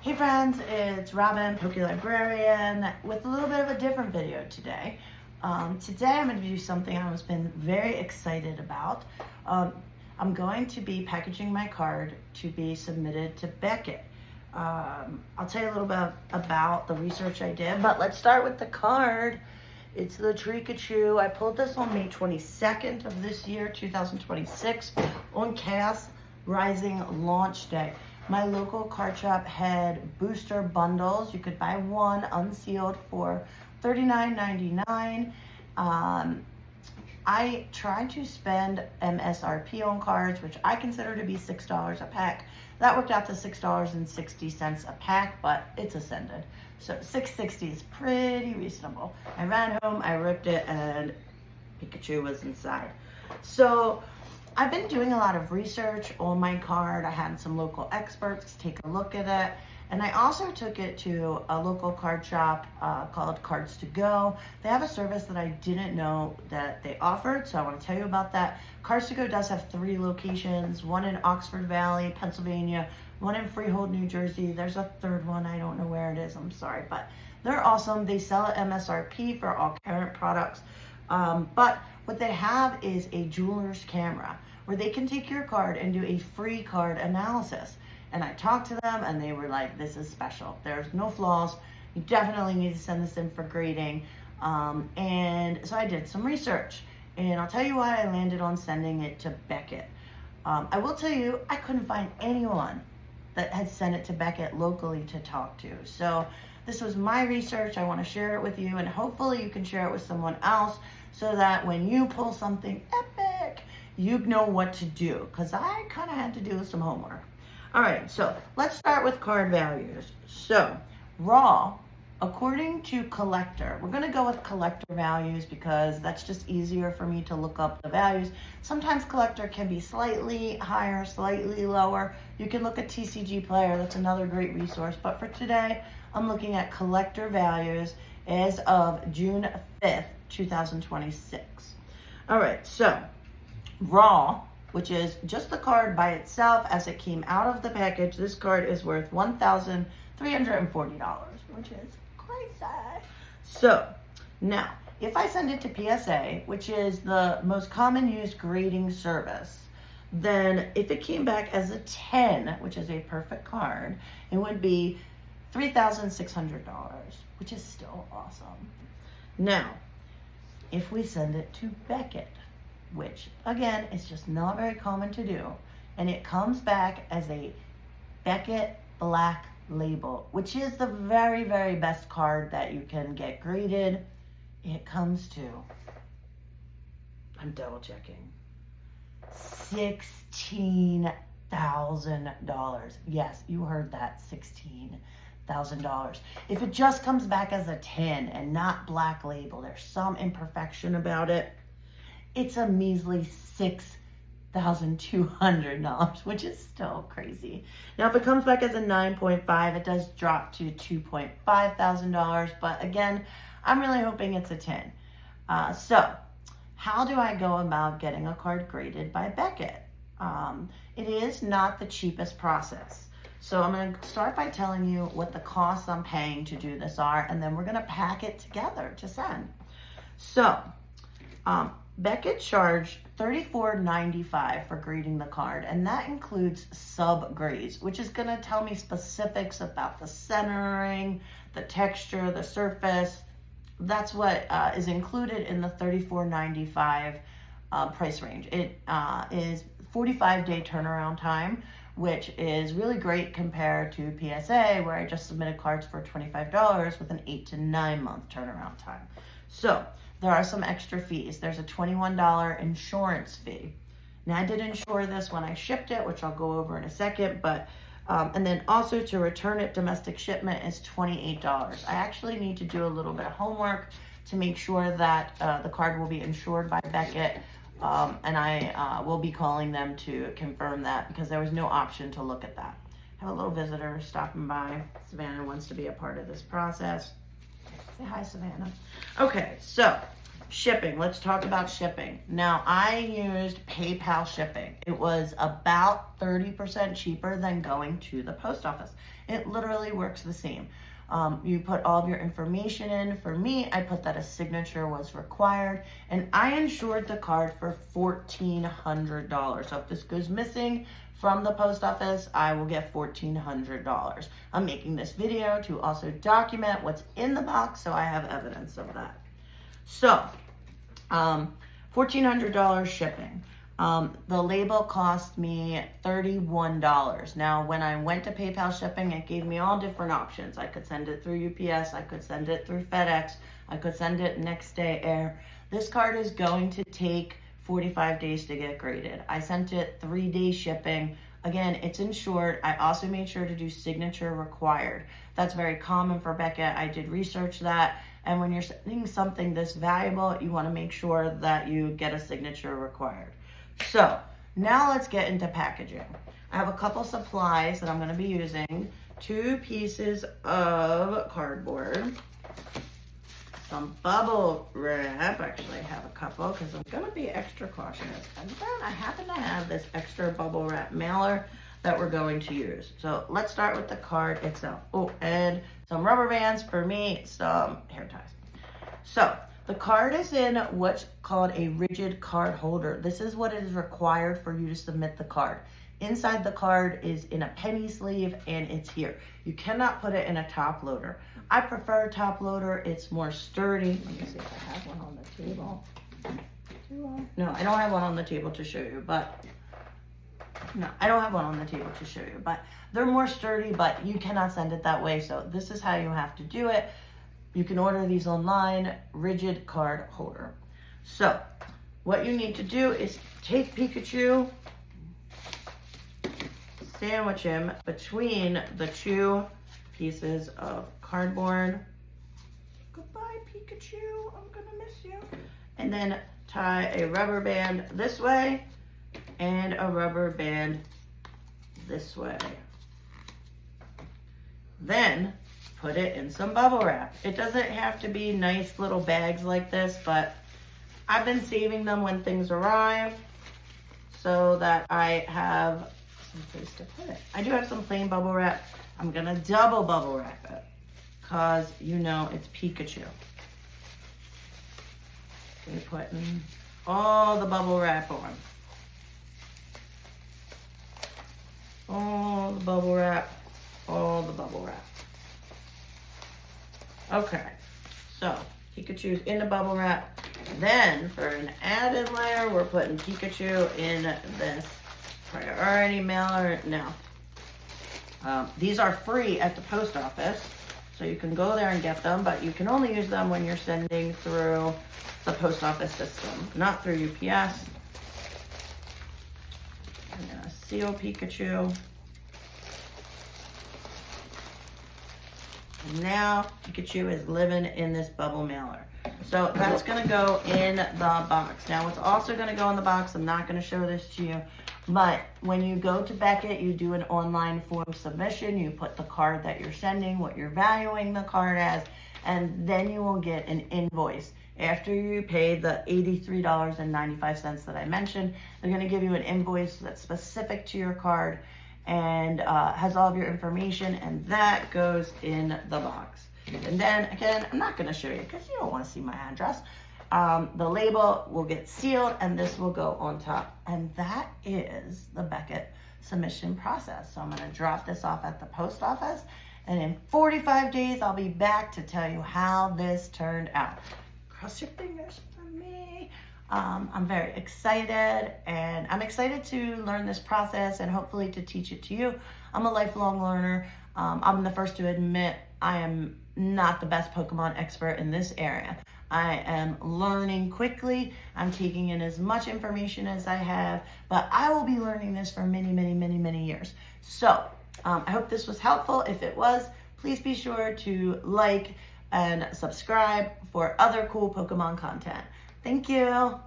Hey friends, it's Robyn, Poke Librarian, with a little bit of a different video today. Today I'm going to do something I've been very excited about. I'm going to be packaging my card to be submitted to Beckett. I'll tell you a little bit about the research I did, but let's start with the card. It's the Pikachu. I pulled this on May 22nd of this year, 2026, on Chaos Rising launch day. My local card shop had booster bundles. You could buy one unsealed for $39.99. I tried to spend MSRP on cards, which I consider to be $6 a pack. That worked out to $6.60 a pack, but it's ascended. So $6.60 is pretty reasonable. I ran home, I ripped it, and Pikachu was inside. So I've been doing a lot of research on my card. I had some local experts take a look at it. And I also took it to a local card shop called Cards to Go. They have a service that I didn't know that they offered, so I want to tell you about that. Cards to Go does have 3 locations, one in Oxford Valley, Pennsylvania, one in Freehold, New Jersey. There's a third one, I don't know where it is, I'm sorry, but they're awesome. They sell at MSRP for all current products, but what they have is a jeweler's camera where they can take your card and do a free card analysis. And I talked to them and they were like, this is special. There's no flaws. You definitely need to send this in for grading. And so I did some research, and I'll tell you why I landed on sending it to Beckett. I will tell you, I couldn't find anyone that had sent it to Beckett locally to talk to. So this was my research. I want to share it with you, and hopefully you can share it with someone else so that when you pull something epic, you know what to do, because I kind of had to do some homework. All right, so let's start with card values. So raw, according to collector, we're going to go with collector values because that's just easier for me to look up the values. Sometimes collector can be slightly higher, slightly lower. You can look at TCG Player, that's another great resource. But for today, I'm looking at collector values as of June 5th, 2026. All right, so raw, which is just the card by itself as it came out of the package, this card is worth $1,340, which is crazy. So now, if I send it to PSA, which is the most common used grading service, then if it came back as a 10, which is a perfect card, it would be $3,600, which is still awesome. Now, if we send it to Beckett, which again is just not very common to do, and it comes back as a Beckett Black Label, which is the very, very best card that you can get graded. It comes to, I'm double checking, $16,000. Yes, you heard that, $16,000. If it just comes back as a 10 and not Black Label, there's some imperfection about it, it's a measly $6,200, which is still crazy. Now, if it comes back as a 9.5, it does drop to $2.5 thousand, but again, I'm really hoping it's a 10. So, how do I go about getting a card graded by Beckett? It is not the cheapest process. So I'm going to start by telling you what the costs I'm paying to do this are, and then we're going to pack it together to send. So, Beckett charged $34.95 for grading the card, and that includes sub-grades, which is going to tell me specifics about the centering, the texture, the surface. That's what is included in the $34.95 price range. It is 45-day turnaround time, which is really great compared to PSA, where I just submitted cards for $25 with an 8 to 9 month turnaround time. So there are some extra fees. There's a $21 insurance fee. Now, I did insure this when I shipped it, which I'll go over in a second, but and then also to return it, domestic shipment is $28. I actually need to do a little bit of homework to make sure that the card will be insured by Beckett, and I will be calling them to confirm that because there was no option to look at that. I have a little visitor stopping by. Savannah wants to be a part of this process. Say hi, Savannah. Okay, so Shipping, let's talk about shipping. Now, I used PayPal shipping. It was about 30% cheaper than going to the post office. It literally works the same. You put all of your information in. For me, I put that a signature was required, and I insured the card for $1,400. So if this goes missing from the post office, I will get $1,400. I'm making this video to also document what's in the box so I have evidence of that. So, $1,400 shipping. The label cost me $31. Now, when I went to PayPal shipping, it gave me all different options. I could send it through UPS, I could send it through FedEx, I could send it next day air. This card is going to take 45 days to get graded. I sent it 3-day shipping. Again, it's insured. I also made sure to do signature required. That's very common for Beckett. I did research that. And when you're sending something this valuable, you want to make sure that you get a signature required. So now let's get into packaging. I have a couple supplies that I'm going to be using. 2 pieces of cardboard, some bubble wrap. Actually, I have a couple because I'm going to be extra cautious. And then I happen to have this extra bubble wrap mailer that we're going to use. So let's start with the card itself. Oh, and some rubber bands for me, some hair ties. So the card is in what's called a rigid card holder. This is what is required for you to submit the card. Inside the card is in a penny sleeve, and it's here. You cannot put it in a top loader. I prefer a top loader. It's more sturdy. Let me see if I have one on the table. No, I don't have one on the table to show you, but no, I don't have one on the table to show you, but they're more sturdy, but you cannot send it that way. So this is how you have to do it. You can order these online, rigid card holder. So what you need to do is take Pikachu, sandwich him between the 2 pieces of cardboard. Goodbye, Pikachu, I'm gonna miss you. And then tie a rubber band this way and a rubber band this way. Then put it in some bubble wrap. It doesn't have to be nice little bags like this, but I've been saving them when things arrive so that I have some place to put it. I do have some plain bubble wrap. I'm gonna double bubble wrap it because you know it's Pikachu. Okay, putting all the bubble wrap on. All the bubble wrap, all the bubble wrap. Okay, so Pikachu's in the bubble wrap. Then for an added layer, we're putting Pikachu in this priority mailer. Now, these are free at the post office, so you can go there and get them, but you can only use them when you're sending through the post office system, not through UPS. I'm gonna seal Pikachu. And now Pikachu is living in this bubble mailer. So that's gonna go in the box. Now what's also gonna go in the box, I'm not gonna show this to you, but when you go to Beckett, you do an online form submission, you put the card that you're sending, what you're valuing the card as, and then you will get an invoice. After you pay the $83.95 that I mentioned, they're gonna give you an invoice that's specific to your card and has all of your information, and that goes in the box. And then again, I'm not gonna show you because you don't wanna see my address. The label will get sealed and this will go on top. And that is the Beckett submission process. So I'm gonna drop this off at the post office, and in 45 days, I'll be back to tell you how this turned out. Cross your fingers for me. I'm very excited, and I'm excited to learn this process and hopefully to teach it to you. I'm a lifelong learner. I'm the first to admit I am not the best Pokemon expert in this area. I am learning quickly. I'm taking in as much information as I have, but I will be learning this for many, many, many, many years. So I hope this was helpful. If it was, please be sure to like and subscribe for other cool Pokemon content. Thank you.